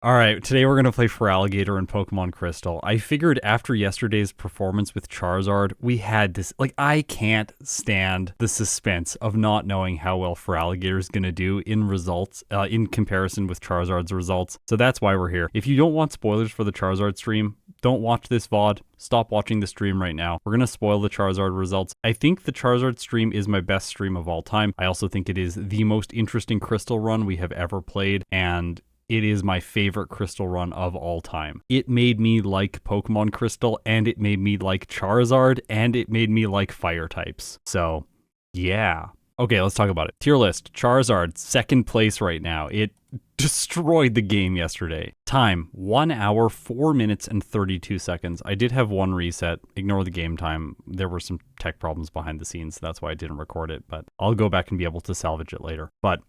All right, today we're going to play Feraligatr in Pokemon Crystal. I figured after yesterday's performance with Charizard, we had this, like, I can't stand the suspense of not knowing how well Feraligatr is going to do in results, in comparison with Charizard's results. So that's why we're here. If you don't want spoilers for the Charizard stream, don't watch this VOD. Stop watching the stream right now. We're going to spoil the Charizard results. I think the Charizard stream is my best stream of all time. I also think it is the most interesting Crystal run we have ever played, and it is my favorite Crystal run of all time. It made me like Pokemon Crystal, and it made me like Charizard, and it made me like fire types. So, yeah. Okay, let's talk about it. Tier list. Charizard, second place right now. It destroyed the game yesterday. Time, 1 hour, 4 minutes, and 32 seconds. I did have one reset. Ignore the game time. There were some tech problems behind the scenes. That's why I didn't record it, but I'll go back and be able to salvage it later. But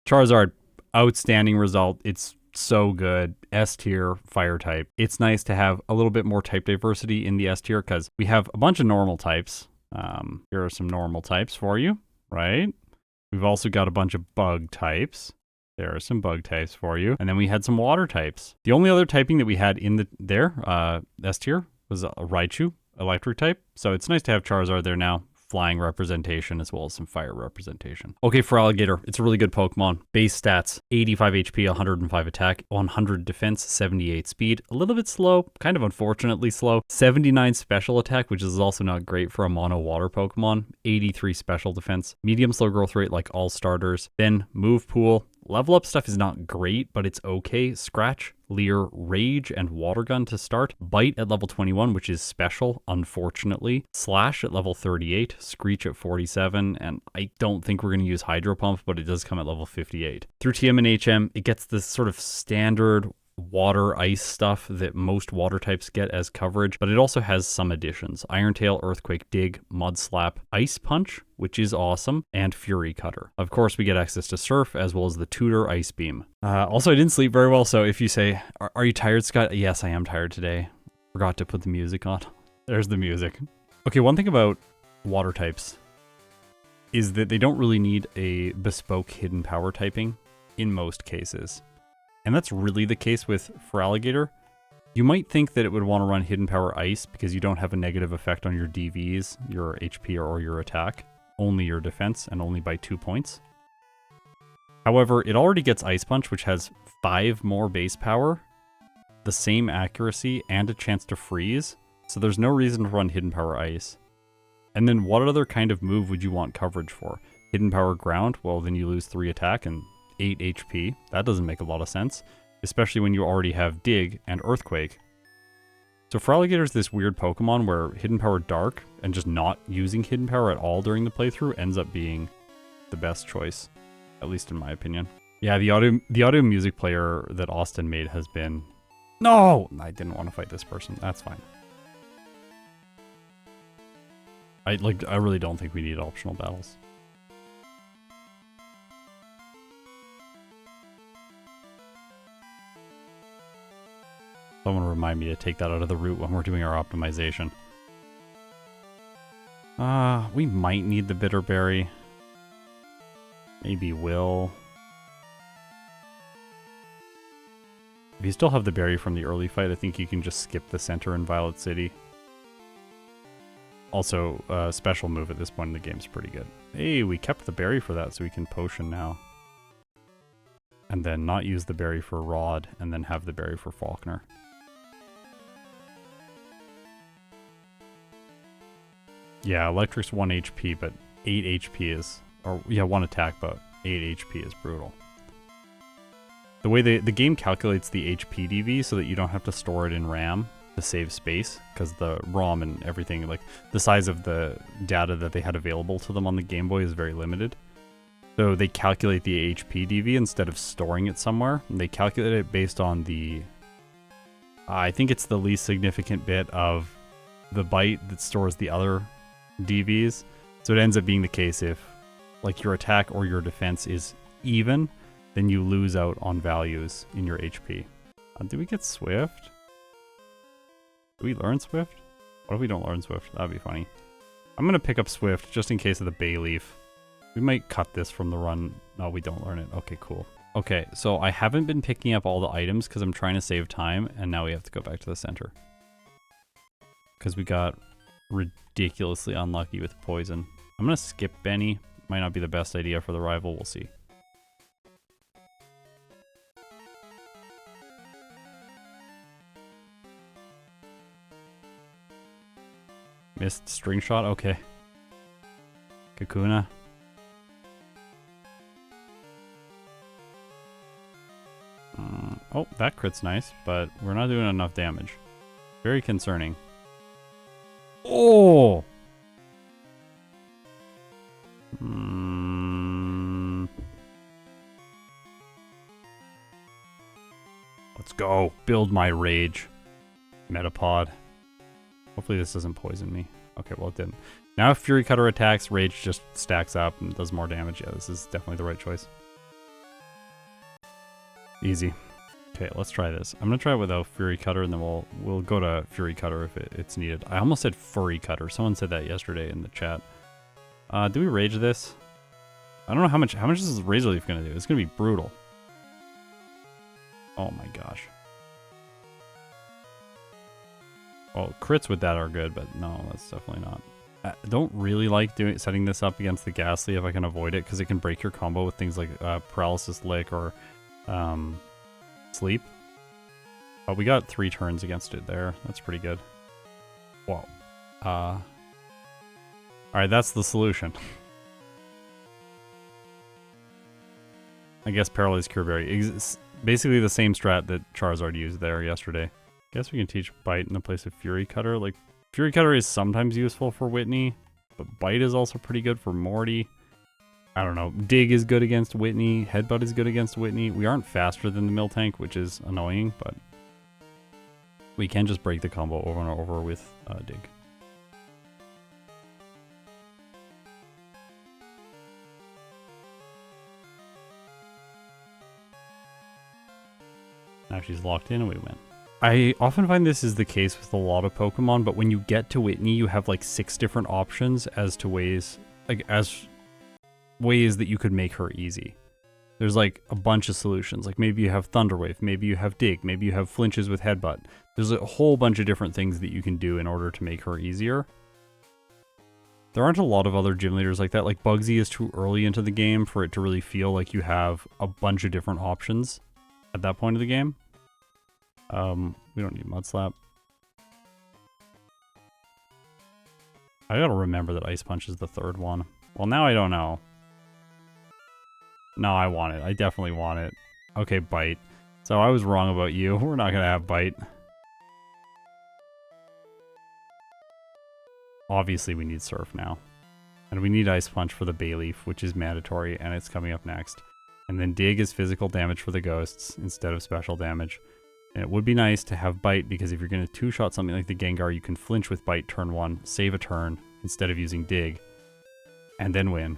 Charizard, outstanding result. It's so good. S tier, fire type. It's nice to have a little bit more type diversity in the S tier because we have a bunch of normal types. Here are some normal types for you, right? We've also got a bunch of bug types. There are some bug types for you. And then we had some water types. The only other typing that we had in S tier, was a Raichu, electric type. So it's nice to have Charizard there now. Flying representation as well as some fire representation. Okay, Feraligatr, it's a really good Pokemon. Base stats, 85 HP, 105 attack, 100 defense, 78 speed. A little bit slow, kind of unfortunately slow. 79 special attack, which is also not great for a mono water Pokemon. 83 special defense. Medium slow growth rate like all starters. Then move pool. Level up stuff is not great, but it's okay. Scratch, Leer, Rage, and Water Gun to start. Bite at level 21, which is special, unfortunately. Slash at level 38. Screech at 47, and I don't think we're going to use Hydro Pump, but it does come at level 58. Through TM and HM, it gets this sort of standard water ice stuff that most water types get as coverage, but it also has some additions. Iron Tail, Earthquake, Dig, Mud Slap, Ice Punch, which is awesome, and Fury Cutter. Of course, we get access to Surf as well as the Tutor Ice Beam. Also, I didn't sleep very well, so if you say, are you tired, Scott? Yes, I am tired today. Forgot to put the music on. There's the music. Okay, one thing about water types is that they don't really need a bespoke hidden power typing in most cases. And that's really the case with Feraligatr. You might think that it would want to run Hidden Power Ice because you don't have a negative effect on your DVs, your HP, or your attack. Only your defense, and only by 2 points. However, it already gets Ice Punch, which has 5 more base power, the same accuracy, and a chance to freeze. So there's no reason to run Hidden Power Ice. And then what other kind of move would you want coverage for? Hidden Power Ground? Well, then you lose 3 attack and 8 HP. That doesn't make a lot of sense, especially when you already have Dig and Earthquake. So Feraligatr is this weird Pokemon where Hidden Power Dark and just not using Hidden Power at all during the playthrough ends up being the best choice, at least in my opinion. Yeah, the audio music player that Austin made has been... No! I didn't want to fight this person. That's fine. I really don't think we need optional battles. Someone remind me to take that out of the route when we're doing our optimization. We might need the Bitter Berry. Maybe will. If you still have the berry from the early fight, I think you can just skip the center in Violet City. Also, special move at this point in the game is pretty good. Hey, we kept the berry for that, so we can potion now. And then not use the berry for Rod, and then have the berry for Faulkner. Yeah, Electric's 1 HP, but 8 HP is... Or, yeah, 1 attack, but 8 HP is brutal. The way the game calculates the HP DV so that you don't have to store it in RAM to save space, because the ROM and everything, like, the size of the data that they had available to them on the Game Boy is very limited. So they calculate the HP DV instead of storing it somewhere. And they calculate it based on the... I think it's the least significant bit of the byte that stores the other DVs. So it ends up being the case if, like, your attack or your defense is even, then you lose out on values in your HP. Did we get Swift? Do we learn Swift? What if we don't learn Swift? That'd be funny. I'm gonna pick up Swift just in case of the Bayleaf. We might cut this from the run. No, we don't learn it. Okay, cool. Okay, so I haven't been picking up all the items because I'm trying to save time, and now we have to go back to the center. Because we got ridiculously unlucky with poison. I'm going to skip Benny. Might not be the best idea for the rival, we'll see. Missed string shot, okay. Kakuna. Oh, that crit's nice, but we're not doing enough damage. Very concerning. Oh! Let's go. Build my rage. Metapod. Hopefully this doesn't poison me. Okay, well it didn't. Now if Fury Cutter attacks, Rage just stacks up and does more damage. Yeah, this is definitely the right choice. Easy. Okay, let's try this. I'm gonna try it without Fury Cutter, and then we'll go to Fury Cutter if it's needed. I almost said Furry Cutter. Someone said that yesterday in the chat. Do we rage this? I don't know how much is this Razor Leaf gonna do? It's gonna be brutal. Oh my gosh. Well, crits with that are good, but no, that's definitely not. I don't really like setting this up against the Ghastly if I can avoid it, because it can break your combo with things like Paralysis Lick or Sleep. But we got 3 turns against it there. That's pretty good. Whoa. Alright, that's the solution. I guess Paralyzed Cure Berry. Basically the same strat that Charizard used there yesterday. Guess we can teach Bite in the place of Fury Cutter. Like, Fury Cutter is sometimes useful for Whitney, but Bite is also pretty good for Morty. I don't know. Dig is good against Whitney. Headbutt is good against Whitney. We aren't faster than the Miltank, which is annoying, but we can just break the combo over and over with Dig. Now she's locked in and we win. I often find this is the case with a lot of Pokemon, but when you get to Whitney, you have like 6 different options as to ways that you could make her easy. There's like a bunch of solutions. Like maybe you have Thunder Wave, maybe you have Dig, maybe you have flinches with Headbutt. There's a whole bunch of different things that you can do in order to make her easier. There aren't a lot of other gym leaders like that. Like Bugsy is too early into the game for it to really feel like you have a bunch of different options at that point of the game. We don't need Mud Slap. I gotta remember that Ice Punch is the 3rd one. Well, now I don't know. No, I want it. I definitely want it. Okay, Bite. So I was wrong about you. We're not gonna have Bite. Obviously, we need Surf now. And we need Ice Punch for the Bayleaf, which is mandatory, and it's coming up next. And then Dig is physical damage for the ghosts instead of special damage. And it would be nice to have Bite, because if you're going to 2-shot something like the Gengar, you can flinch with Bite turn 1, save a turn, instead of using Dig, and then win.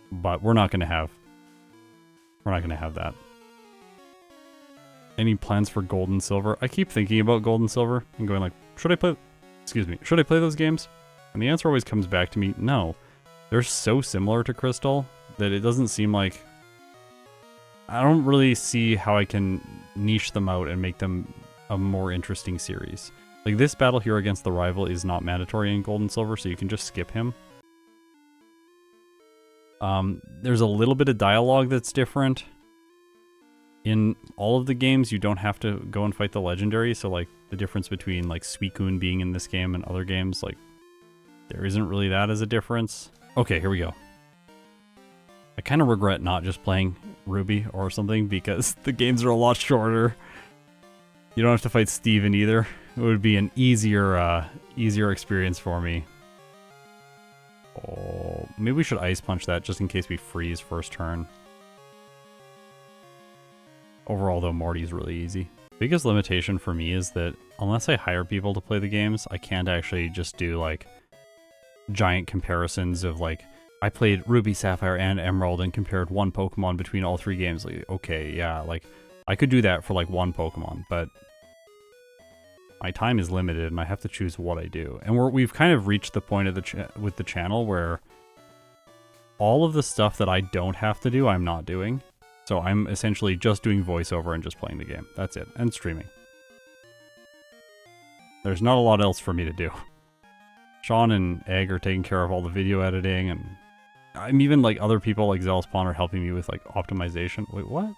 But we're not going to have that. Any plans for Gold and Silver? I keep thinking about Gold and Silver and going like, should I play those games? And the answer always comes back to me, no. They're so similar to Crystal that it doesn't seem like... I don't really see how I can niche them out and make them a more interesting series. Like, this battle here against the rival is not mandatory in Gold and Silver, so you can just skip him. There's a little bit of dialogue that's different. In all of the games, you don't have to go and fight the legendary, so like the difference between like Suicune being in this game and other games, like there isn't really that as a difference. Okay, here we go. I kind of regret not just playing Ruby or something, because the games are a lot shorter. You don't have to fight Steven either. It would be an easier experience for me. Oh, maybe we should Ice Punch that just in case we freeze first turn. Overall though, Morty's really easy. Biggest limitation for me is that unless I hire people to play the games, I can't actually just do like giant comparisons of like, I played Ruby, Sapphire, and Emerald and compared one Pokemon between all 3 games. Like, okay, yeah, like, I could do that for like one Pokemon, but my time is limited and I have to choose what I do. And we've kind of reached the point of with the channel where all of the stuff that I don't have to do, I'm not doing. So I'm essentially just doing voiceover and just playing the game. That's it. And streaming. There's not a lot else for me to do. Sean and Egg are taking care of all the video editing, and I'm even like other people like Zealspawn are helping me with like optimization. Wait, what?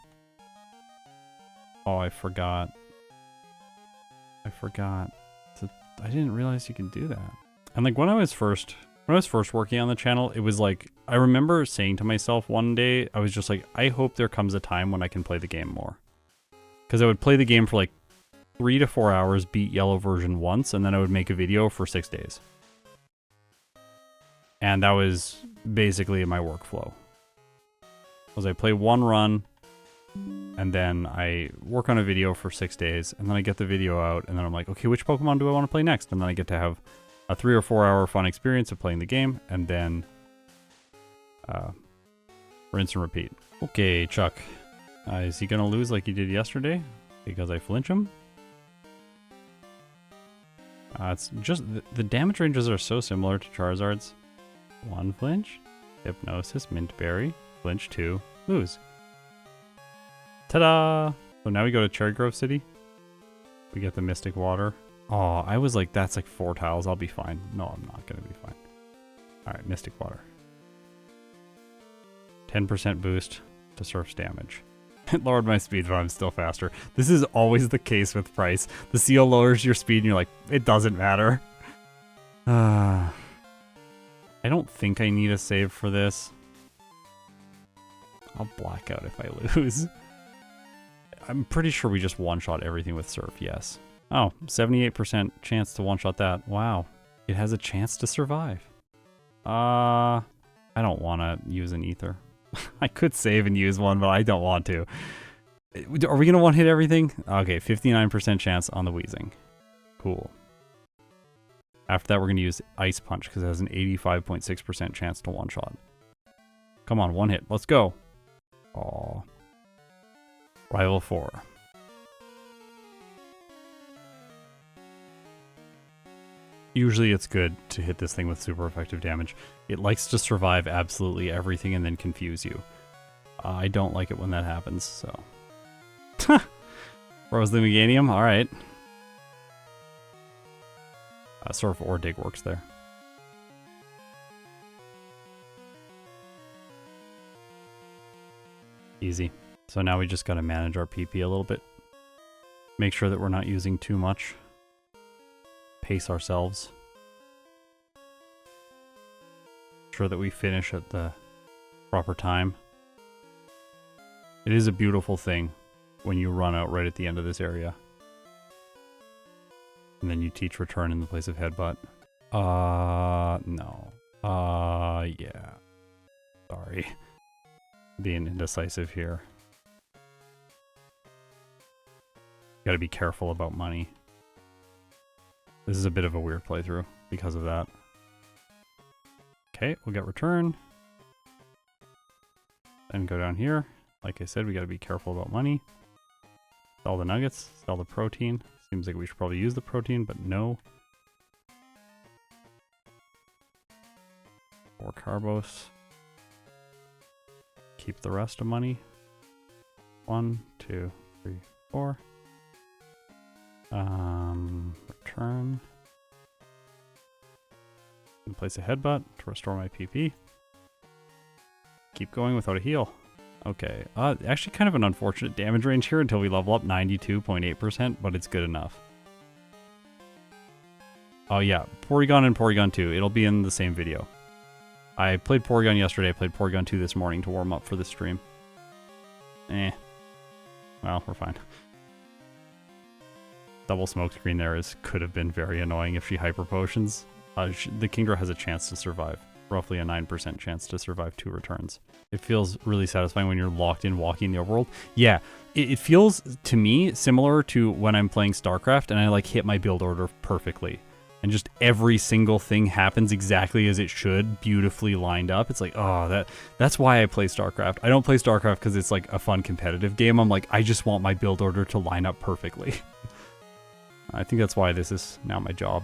Oh, I forgot. I didn't realize you can do that. And like when I was first working on the channel, it was like, I remember saying to myself one day, I was just like, I hope there comes a time when I can play the game more. Because I would play the game for like 3 to 4 hours, beat yellow version once, and then I would make a video for 6 days. And that was basically my workflow. Was I play one run, and then I work on a video for 6 days, and then I get the video out, and then I'm like, okay, which Pokemon do I want to play next? And then I get to have a 3 or 4 hour fun experience of playing the game, and then rinse and repeat. Okay, Chuck. Is he going to lose like he did yesterday? Because I flinch him? It's just, the damage ranges are so similar to Charizard's. 1 flinch, Hypnosis, Mint Berry, flinch 2, lose. Ta-da! So now we go to Cherry Grove City. We get the Mystic Water. Oh, I was like, that's like 4 tiles, I'll be fine. No, I'm not gonna be fine. Alright, Mystic Water. 10% boost to Surf's damage. It lowered my speed, but I'm still faster. This is always the case with Price. The seal lowers your speed and you're like, it doesn't matter. I don't think I need a save for this. I'll black out if I lose. I'm pretty sure we just one-shot everything with Surf, yes. Oh, 78% chance to one-shot that. Wow. It has a chance to survive. I don't want to use an Ether. I could save and use one, but I don't want to. Are we going to one-hit everything? Okay, 59% chance on the Weezing. Cool. After that, we're going to use Ice Punch because it has an 85.6% chance to one-shot. Come on, one hit. Let's go. Aw. Rival 4. Usually it's good to hit this thing with super effective damage. It likes to survive absolutely everything and then confuse you. I don't like it when that happens, so. Rose the Meganium, alright. Surf or Dig works there. Easy. So now we just gotta manage our PP a little bit. Make sure that we're not using too much. Pace ourselves. Sure that we finish at the proper time. It is a beautiful thing when you run out right at the end of this area. And then you teach return in the place of headbutt. No. Yeah. Sorry. Being indecisive here. Gotta be careful about money. This is a bit of a weird playthrough because of that. Okay, we'll get return. Then go down here. Like I said, we gotta be careful about money. Sell the nuggets, sell the protein. Seems like we should probably use the protein, but no. 4 Carbos. Keep the rest of money. 1, 2, 3, 4. Return. And place a headbutt to restore my PP. Keep going without a heal. Okay, actually kind of an unfortunate damage range here until we level up 92.8%, but it's good enough. Oh yeah, Porygon and Porygon 2, it'll be in the same video. I played Porygon yesterday, I played Porygon 2 this morning to warm up for the stream. Well, we're fine. Double smokescreen there could have been very annoying if she hyper potions. The Kingdra has a chance to survive. Roughly a 9% chance to survive 2 returns. It feels really satisfying when you're locked in walking the overworld. Yeah, it feels to me similar to when I'm playing StarCraft and I like hit my build order perfectly. And just every single thing happens exactly as it should, beautifully lined up. It's like, oh, that's why I play StarCraft. I don't play StarCraft because it's like a fun competitive game. I'm like, I just want my build order to line up perfectly. I think that's why this is now my job.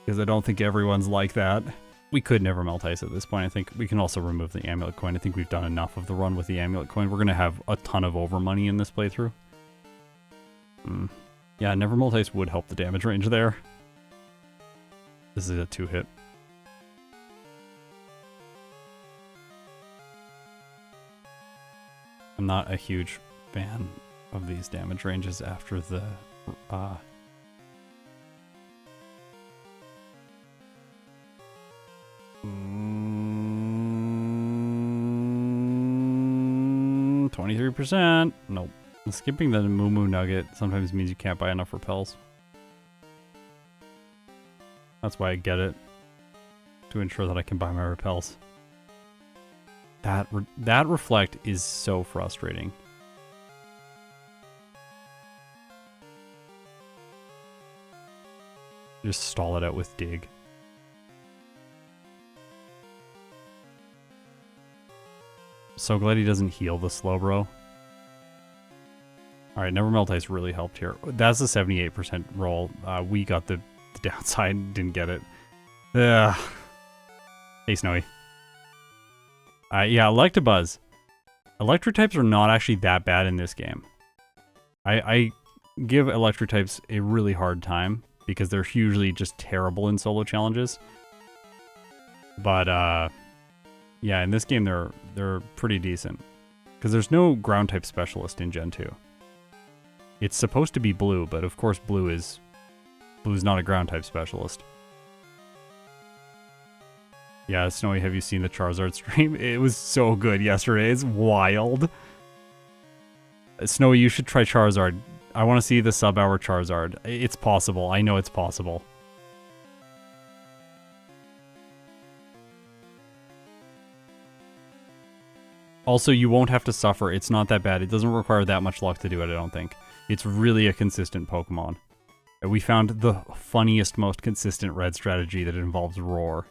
Because I don't think everyone's like that. We could never melt ice at this point. I think we can also remove the amulet coin. I think we've done enough of the run with the amulet coin. We're going to have a ton of over money in this playthrough. Yeah, never melt ice would help the damage range there. This is a 2-hit. I'm not a huge fan of these damage ranges after the 23%. Nope. Skipping the Moo Nugget sometimes means you can't buy enough repels. That's why I get it. To ensure that I can buy my repels. That reflect is so frustrating. Just stall it out with dig. So glad he doesn't heal the slow bro. Alright, never melt ice really helped here. That's a 78% roll. We got the downside, didn't get it. Ugh. Hey, Snowy. Yeah, Electabuzz. Electric types are not actually that bad in this game. I give electric types a really hard time because they're usually just terrible in solo challenges. But yeah, in this game they're pretty decent because there's no ground type specialist in Gen 2. It's supposed to be blue, but of course blue's not a ground type specialist. Yeah, Snowy, have you seen the Charizard stream? It was so good yesterday. It's wild. Snowy, you should try Charizard. I want to see the sub-hour Charizard. It's possible. I know it's possible. Also, you won't have to suffer. It's not that bad. It doesn't require that much luck to do it, I don't think. It's really a consistent Pokemon. We found the funniest, most consistent red strategy that involves Roar.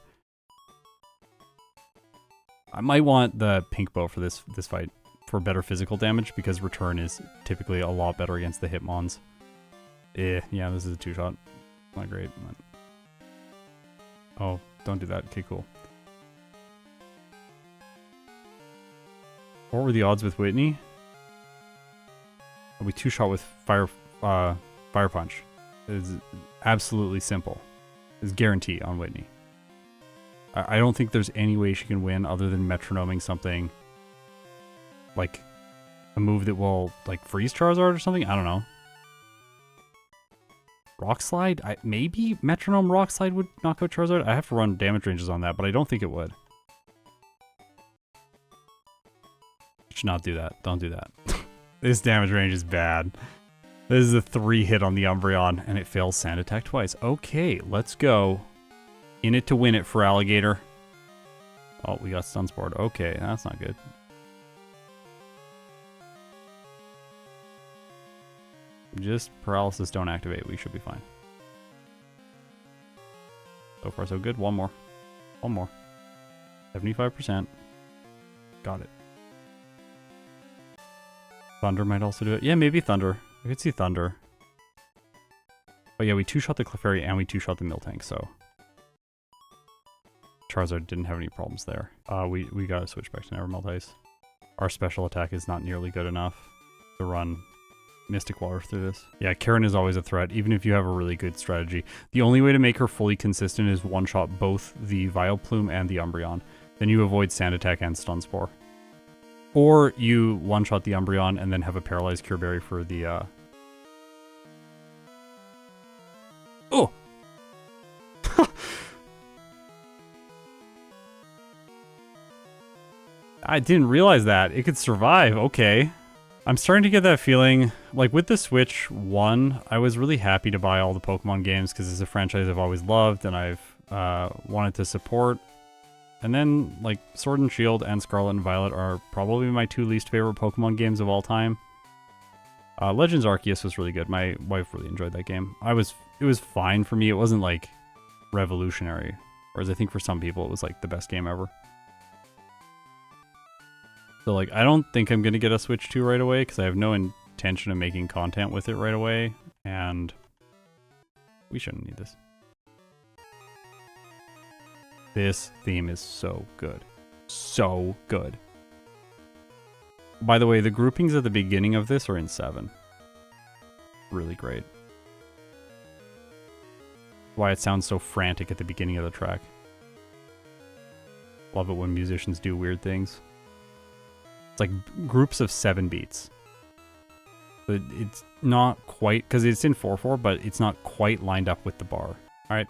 I might want the Pink Bow for this fight for better physical damage because return is typically a lot better against the Hitmons. Yeah, this is a 2-shot. Not great. Oh, don't do that. Okay, cool. What were the odds with Whitney? We 2-shot with Fire Punch. It's absolutely simple. It's guarantee on Whitney. I don't think there's any way she can win other than metronoming something like a move that will like freeze Charizard or something. I don't know. Rock Slide? Maybe Metronome Rock Slide would knock out Charizard. I have to run damage ranges on that, but I don't think it would. Should not do that. Don't do that. This damage range is bad. This is a 3-hit on the Umbreon, and it fails Sand Attack twice. Okay, let's go. In it to win it, Feraligatr. Oh, we got Stun Spored. Okay, that's not good. Just Paralysis don't activate. We should be fine. So far, so good. One more. One more. 75%. Got it. Thunder might also do it. Yeah, maybe Thunder. I could see Thunder. But yeah, we 2-shot the Clefairy and we 2-shot the Miltank, so... Charizard didn't have any problems there. We gotta switch back to Never Melt Ice. Our special attack is not nearly good enough to run Mystic Water through this. Yeah, Karen is always a threat, even if you have a really good strategy. The only way to make her fully consistent is one-shot both the Vileplume and the Umbreon. Then you avoid Sand Attack and Stun Spore. Or you one-shot the Umbreon and then have a Paralyzed Cure Berry for the, Oh! I didn't realize that. It could survive. Okay. I'm starting to get that feeling. Like, with the Switch 1, I was really happy to buy all the Pokemon games because it's a franchise I've always loved and I've wanted to support. And then, like, Sword and Shield and Scarlet and Violet are probably my 2 least favorite Pokemon games of all time. Legends Arceus was really good. My wife really enjoyed that game. It was fine for me. It wasn't, like, revolutionary. Whereas I think for some people it was, like, the best game ever. So, like, I don't think I'm going to get a Switch 2 right away because I have no intention of making content with it right away. And we shouldn't need this. This theme is so good. So good. By the way, the groupings at the beginning of this are in 7. Really great. Why it sounds so frantic at the beginning of the track. Love it when musicians do weird things. It's like groups of 7 beats. But it's not quite, because it's in 4/4, but it's not quite lined up with the bar. Alright.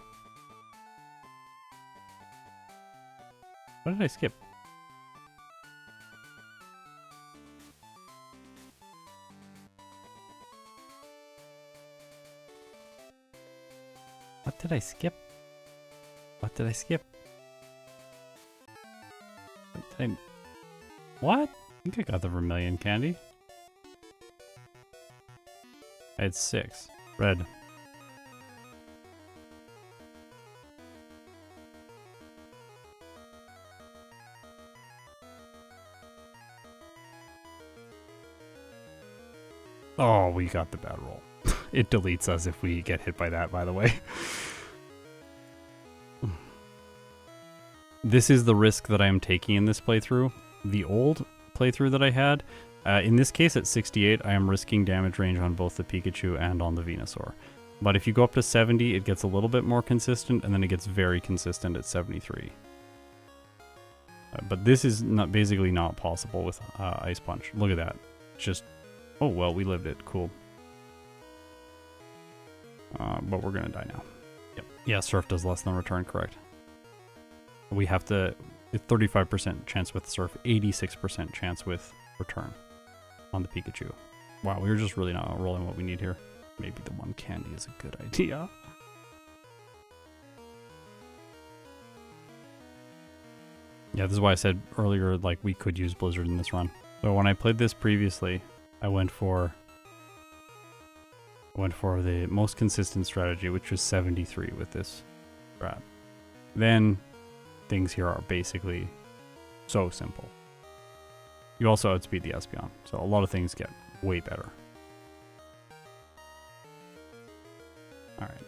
What did I skip? What did I skip? What did I skip? What? I think I got the vermilion candy. I had 6. Red. Oh, we got the bad roll. It deletes us if we get hit by that, by the way. This is the risk that I am taking in this playthrough. The old playthrough that I had, in this case at 68, I am risking damage range on both the Pikachu and on the Venusaur. But if you go up to 70, it gets a little bit more consistent, and then it gets very consistent at 73. But this is basically not possible with Ice Punch. Look at that. It's just, oh well, we lived it. Cool. But we're gonna die now. Yep. Yeah, Surf does less than Return, correct. We have to, 35% chance with Surf, 86% chance with Return on the Pikachu. Wow, we were just really not rolling what we need here. Maybe the 1 candy is a good idea. Yeah, this is why I said earlier, like, we could use Blizzard in this run. So when I played this previously, I went for the most consistent strategy, which was 73 with this strat. Then things here are basically so simple. You also outspeed the Espeon, so a lot of things get way better. Alright.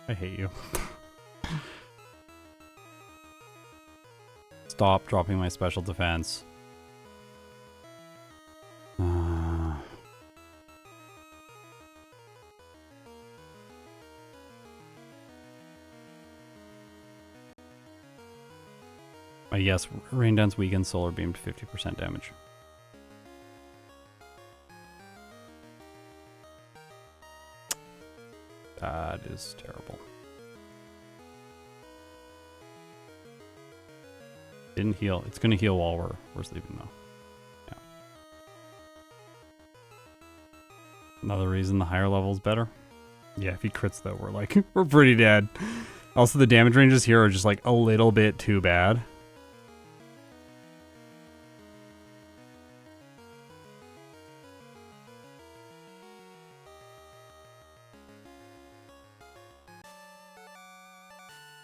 I hate you. Stop dropping my special defense. Yes, Rain Dance weakens Solar Beam to 50% damage. That is terrible. Didn't heal. It's going to heal while we're sleeping though. Yeah. Another reason the higher level is better. Yeah, if he crits though, we're pretty dead. Also, the damage ranges here are just like a little bit too bad.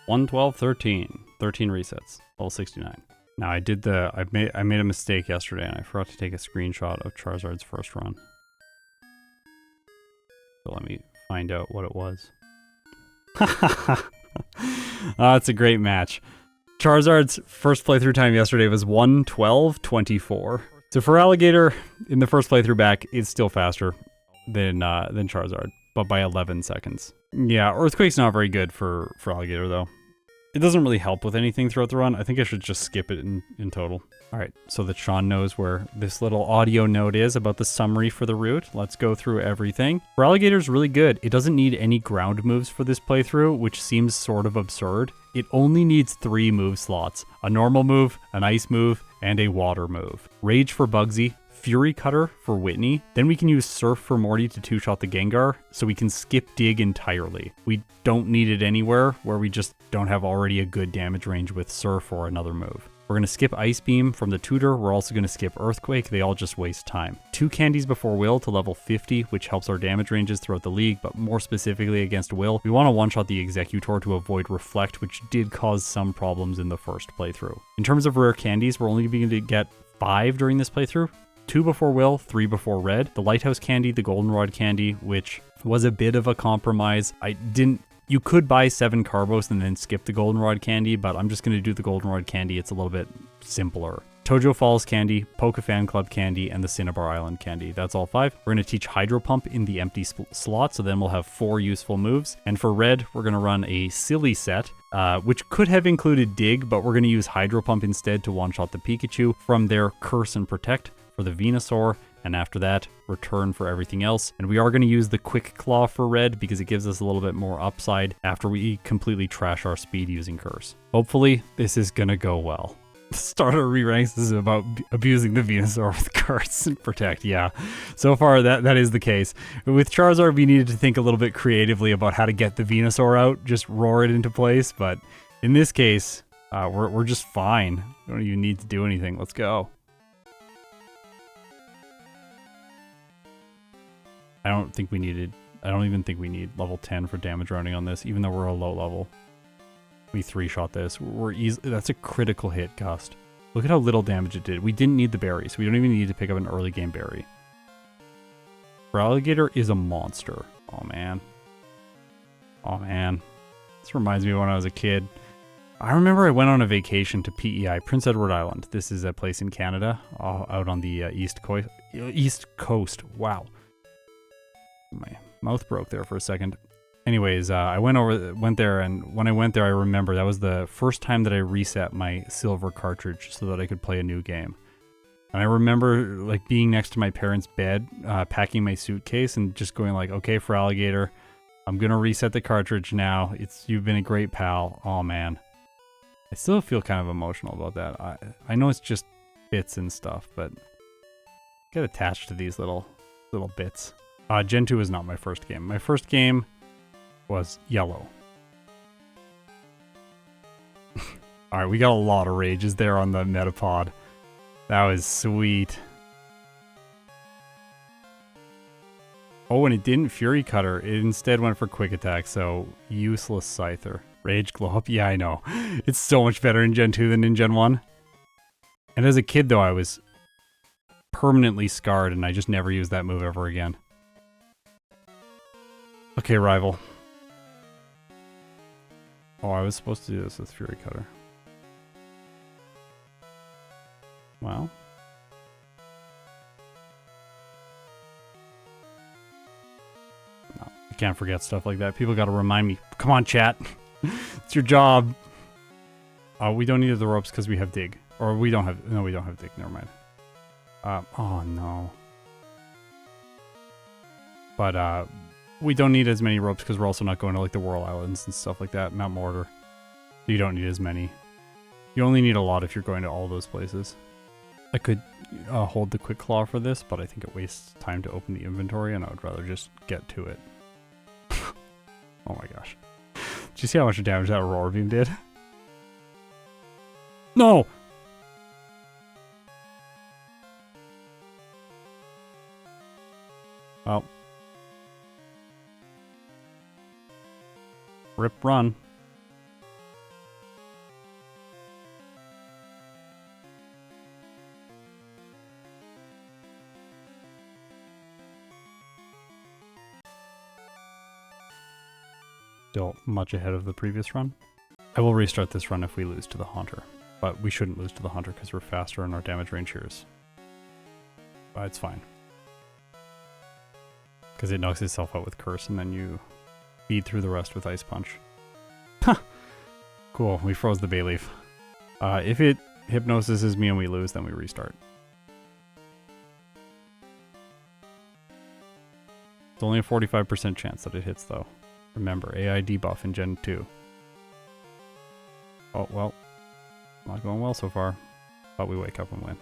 One 12, 13 resets, level 69. Now I made a mistake yesterday and I forgot to take a screenshot of Charizard's first run. So let me find out what it was. Oh, it's a great match. Charizard's first playthrough time yesterday was 1:12:24. So Feraligatr in the first playthrough back is still faster than Charizard, but by 11 seconds. Yeah, Earthquake's not very good for Feraligatr though. It doesn't really help with anything throughout the run. I think I should just skip it in total. Alright, so that Sean knows where this little audio note is about the summary for the route. Let's go through everything. Feraligatr's really good. It doesn't need any ground moves for this playthrough, which seems sort of absurd. It only needs 3 move slots. A normal move, an ice move, and a water move. Rage for Bugsy, Fury Cutter for Whitney, then we can use Surf for Morty to 2-shot the Gengar, so we can skip Dig entirely. We don't need it anywhere where we just don't have already a good damage range with Surf or another move. We're going to skip Ice Beam from the Tutor, we're also going to skip Earthquake, they all just waste time. 2 candies before Will to level 50, which helps our damage ranges throughout the league, but more specifically against Will, we want to one-shot the Executor to avoid Reflect, which did cause some problems in the first playthrough. In terms of rare candies, we're only going to get 5 during this playthrough. 2 before Will, 3 before Red. The Lighthouse Candy, the Goldenrod Candy, which was a bit of a compromise. You could buy 7 Carbos and then skip the Goldenrod Candy, but I'm just going to do the Goldenrod Candy. It's a little bit simpler. Tojo Falls Candy, Poke Fan Club Candy, and the Cinnabar Island Candy. That's all 5. We're going to teach Hydro Pump in the empty slot, so then we'll have 4 useful moves. And for Red, we're going to run a silly set, which could have included Dig, but we're going to use Hydro Pump instead to one-shot the Pikachu. From there, Curse and Protect for the Venusaur, and after that, Return for everything else. And we are going to use the Quick Claw for Red because it gives us a little bit more upside after we completely trash our speed using Curse. Hopefully, this is going to go well. Starter re-ranks, this is about abusing the Venusaur with Curse and Protect. Yeah, so far that is the case. With Charizard, we needed to think a little bit creatively about how to get the Venusaur out, just roar it into place. But in this case, we're just fine. We don't even need to do anything. Let's go. I don't even think we need level 10 for damage rounding on this, even though we're a low level. We 3-shot this. That's a critical hit, Gust. Look at how little damage it did. We didn't need the berry, so we don't even need to pick up an early game berry. Feraligatr is a monster. Oh man. Oh man. This reminds me of when I was a kid. I remember I went on a vacation to PEI, Prince Edward Island. This is a place in Canada, out on the East Coast. Wow. My mouth broke there for a second. Anyways, I went there, and when I went there, I remember that was the first time that I reset my silver cartridge so that I could play a new game. And I remember like being next to my parents' bed, packing my suitcase, and just going like, "Okay, Feraligatr, I'm gonna reset the cartridge now. You've been a great pal." Oh man, I still feel kind of emotional about that. I know it's just bits and stuff, but get attached to these little bits. Gen 2 is not my first game. My first game was Yellow. Alright, we got a lot of rages there on the Metapod. That was sweet. Oh, and it didn't Fury Cutter. It instead went for Quick Attack, so useless Scyther. Rage Glow Up? Yeah, I know. It's so much better in Gen 2 than in Gen 1. And as a kid, though, I was permanently scarred, and I just never used that move ever again. Okay, Rival. Oh, I was supposed to do this with Fury Cutter. Well. No, I can't forget stuff like that. People gotta remind me. Come on, chat. It's your job. We don't need the ropes because we have Dig. Or we don't have... No, we don't have Dig. Never mind. Oh, no. But, we don't need as many ropes because we're also not going to like the Whirl Islands and stuff like that. Mount Mortar. You don't need as many. You only need a lot if you're going to all those places. I could hold the Quick Claw for this, but I think it wastes time to open the inventory, and I would rather just get to it. Oh my gosh. Did you see how much damage that Roar Beam did? No! Well. Rip run. Still much ahead of the previous run. I will restart this run if we lose to the Haunter, but we shouldn't lose to the Haunter because we're faster and our damage range here is... But it's fine. Because it knocks itself out with Curse and then you feed through the rest with Ice Punch. Huh. Cool, we froze the Bayleaf. If it hypnosises me and we lose, then we restart. It's only a 45% chance that it hits though. Remember, AI debuff in Gen 2. Oh, well. Not going well so far. But we wake up and win.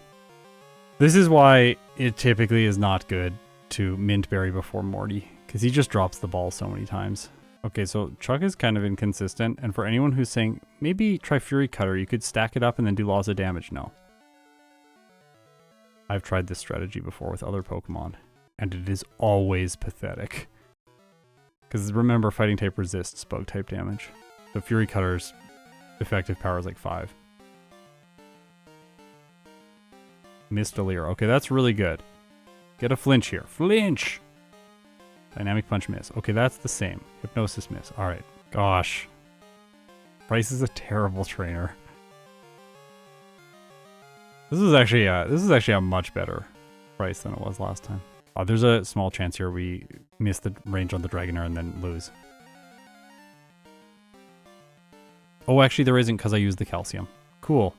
This is why it typically is not good to mint berry before Morty, because he just drops the ball so many times. Okay, so Chuck is kind of inconsistent, and for anyone who's saying, maybe try Fury Cutter, you could stack it up and then do lots of damage. No. I've tried this strategy before with other Pokemon, and it is always pathetic. Because remember, Fighting type resists Bug type damage. So Fury Cutter's effective power is like 5. Mistelier. Okay, that's really good. Get a flinch here. Flinch! Dynamic punch miss. Okay, that's the same. Hypnosis miss. Alright. Gosh. Bryce is a terrible trainer. This is actually a much better price than it was last time. There's a small chance here we miss the range on the Dragonair and then lose. Oh, actually there isn't because I used the calcium. Cool.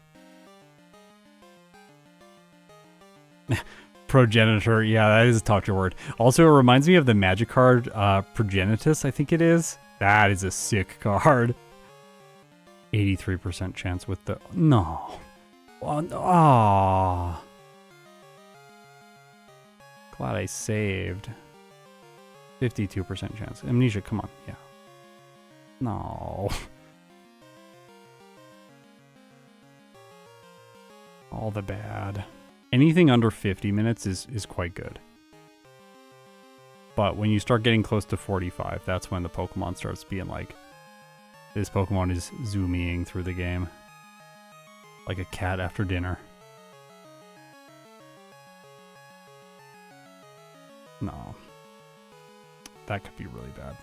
Progenitor, yeah, that is a talk your word. Also, it reminds me of the magic card, Progenitus, I think it is. That is a sick card. 83% chance with the... No. Oh. Glad I saved. 52% chance. Amnesia, come on, yeah. No. All the bad. Anything under 50 minutes is quite good. But when you start getting close to 45, that's when the Pokemon starts being like, this Pokemon is zooming through the game. Like a cat after dinner. No. That could be really bad.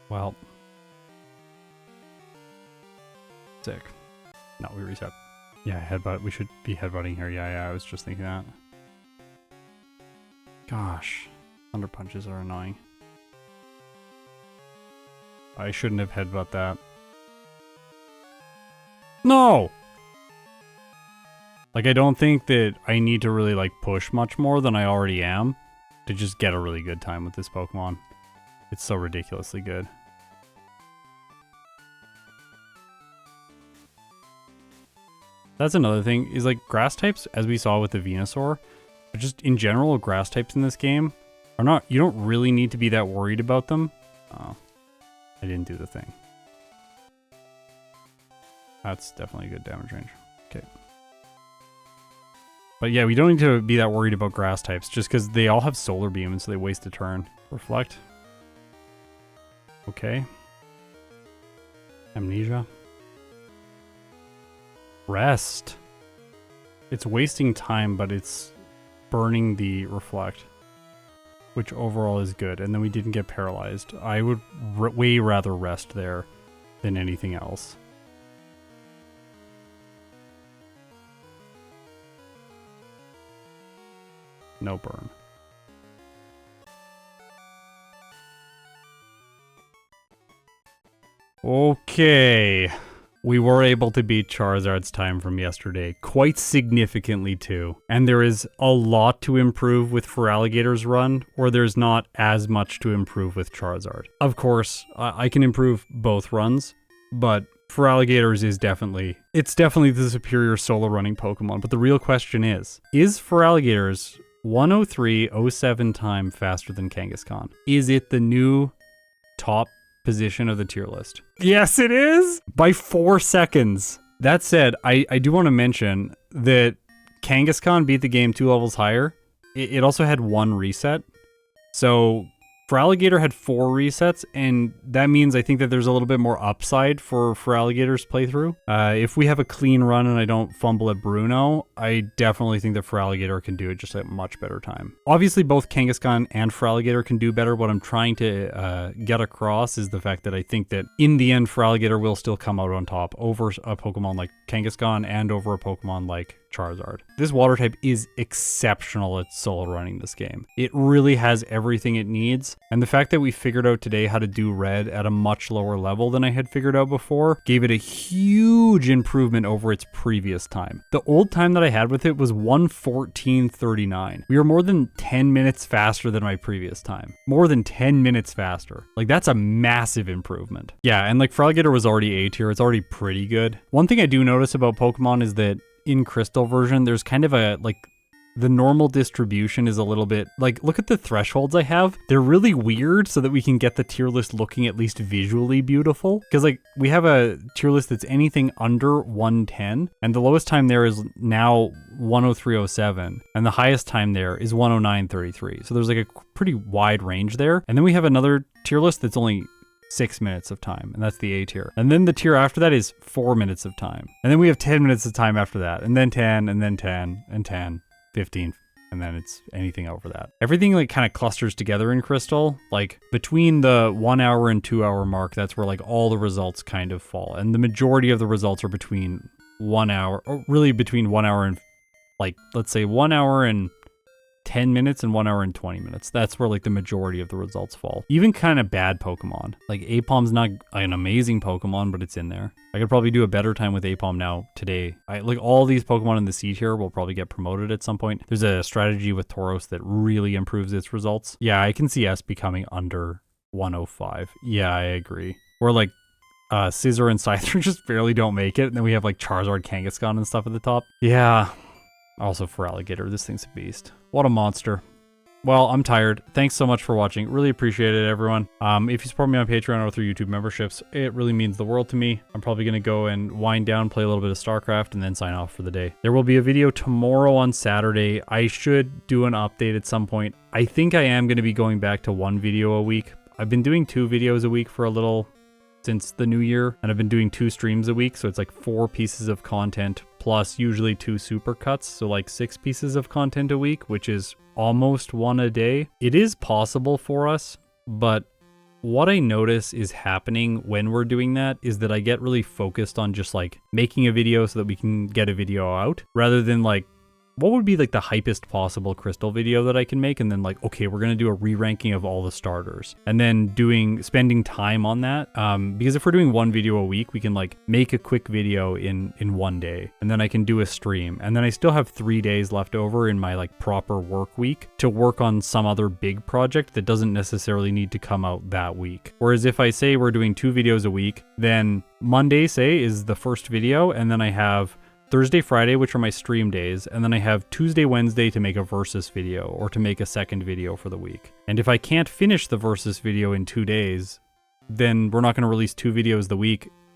Well. Sick. No, we reset. Yeah, headbutt. We should be headbutting here. Yeah, I was just thinking that. Gosh. Thunder punches are annoying. I shouldn't have headbutt that. No! Like, I don't think that I need to really, like, push much more than I already am to just get a really good time with this Pokemon. It's so ridiculously good. That's another thing, is like grass types, as we saw with the Venusaur, but just in general, grass types in this game are not, you don't really need to be that worried about them. Oh, I didn't do the thing. That's definitely a good damage range. Okay. But yeah, we don't need to be that worried about grass types, just because they all have Solar Beam, and so they waste a turn. Reflect. Okay. Amnesia. Rest. It's wasting time, but it's burning the Reflect, which overall is good. And then we didn't get paralyzed. I would way rather rest there than anything else. No burn. Okay. We were able to beat Charizard's time from yesterday, quite significantly too. And there is a lot to improve with Feraligatr's run, or there's not as much to improve with Charizard. Of course, I can improve both runs, but Feraligatr's is definitely the superior solo running Pokemon. But the real question is Feraligatr's 103.07 time faster than Kangaskhan? Is it the new top position of the tier list? Yes, it is! By 4 seconds. That said, I do want to mention that Kangaskhan beat the game 2 levels higher. It also had 1 reset. So Feraligatr had 4 resets, and that means I think that there's a little bit more upside for Feraligatr's playthrough. If we have a clean run and I don't fumble at Bruno, I definitely think that Feraligatr can do it just at a much better time. Obviously, both Kangaskhan and Feraligatr can do better. What I'm trying to get across is the fact that I think that in the end, Feraligatr will still come out on top over a Pokemon like Kangaskhan and over a Pokemon like Charizard. This water type is exceptional at solo running this game. It really has everything it needs, and the fact that we figured out today how to do red at a much lower level than I had figured out before gave it a huge improvement over its previous time. The old time that I had with it was 1:14:39. We were more than 10 minutes faster than my previous time. More than 10 minutes faster. Like, that's a massive improvement. Yeah, and like Feraligatr was already A tier, it's already pretty good. One thing I do notice about Pokemon is that in Crystal version, there's kind of a, like, the normal distribution is a little bit, like, look at the thresholds I have. They're really weird so that we can get the tier list looking at least visually beautiful. Because, like, we have a tier list that's anything under 110, and the lowest time there is now 103.07, and the highest time there is 109.33. So there's, like, a pretty wide range there. And then we have another tier list that's only 6 minutes of time, and that's the A tier. And then the tier after that is 4 minutes of time. And then we have 10 minutes of time after that, and then 10, and then 10, and 10, 15, and then it's anything over that. Everything like kind of clusters together in Crystal. Like between the 1 hour and 2 hour mark, that's where like all the results kind of fall. And the majority of the results are between 1 hour, or really between 1 hour and like, let's say 1 hour and 10 minutes and 1 hour and 20 minutes. That's where like the majority of the results fall. Even kind of bad Pokemon. Like Apom's not an amazing Pokemon, but it's in there. I could probably do a better time with Apom now today. Like all these Pokemon in the C tier will probably get promoted at some point. There's a strategy with Tauros that really improves its results. Yeah, I can see us becoming under 105. Yeah, I agree. Or like Scizor and Scyther just barely don't make it. And then we have like Charizard, Kangaskhan and stuff at the top. Yeah. Also Feraligatr, this thing's a beast. What a monster. Well, I'm tired. Thanks so much for watching. Really appreciate it, everyone. If you support me on Patreon or through YouTube memberships, it really means the world to me. I'm probably going to go and wind down, play a little bit of StarCraft, and then sign off for the day. There will be a video tomorrow on Saturday. I should do an update at some point. I think I am going to be going back to 1 video a week. I've been doing 2 videos a week for a little since the new year, and I've been doing 2 streams a week, so it's like 4 pieces of content plus usually 2 supercuts, so like 6 pieces of content a week, which is almost 1 a day. It is possible for us, but what I notice is happening when we're doing that is that I get really focused on just like making a video so that we can get a video out, rather than like what would be like the hypest possible Crystal video that I can make, and then like, okay, we're gonna do a re-ranking of all the starters, and then spending time on that. Because if we're doing 1 video a week, we can like make a quick video in 1 day, and then I can do a stream, and then I still have 3 days left over in my like proper work week to work on some other big project that doesn't necessarily need to come out that week. Whereas if I say we're doing 2 videos a week, then Monday, say, is the first video, and then I have Thursday, Friday, which are my stream days, and then I have Tuesday, Wednesday to make a versus video or to make a second video for the week. And if I can't finish the versus video in 2 days, then we're not going to release 2 videos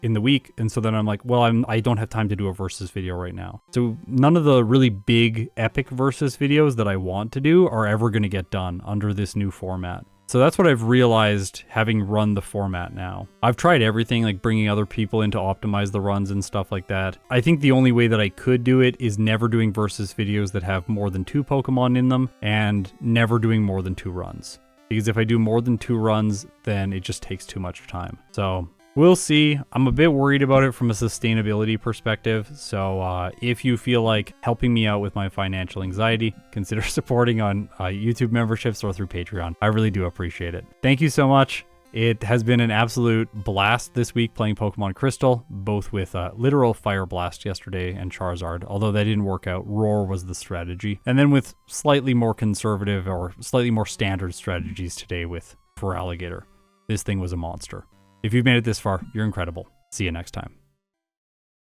in the week, and so then I'm like, well, I don't have time to do a versus video right now. So none of the really big epic versus videos that I want to do are ever going to get done under this new format. So that's what I've realized having run the format now. I've tried everything, like bringing other people in to optimize the runs and stuff like that. I think the only way that I could do it is never doing versus videos that have more than 2 Pokemon in them, and never doing more than 2 runs. Because if I do more than 2 runs, then it just takes too much time. So we'll see. I'm a bit worried about it from a sustainability perspective. So if you feel like helping me out with my financial anxiety, consider supporting on YouTube memberships or through Patreon. I really do appreciate it. Thank you so much. It has been an absolute blast this week playing Pokemon Crystal, both with literal Fire Blast yesterday and Charizard, although that didn't work out. Roar was the strategy. And then with slightly more conservative or slightly more standard strategies today with Feraligatr. This thing was a monster. If you've made it this far, you're incredible. See you next time.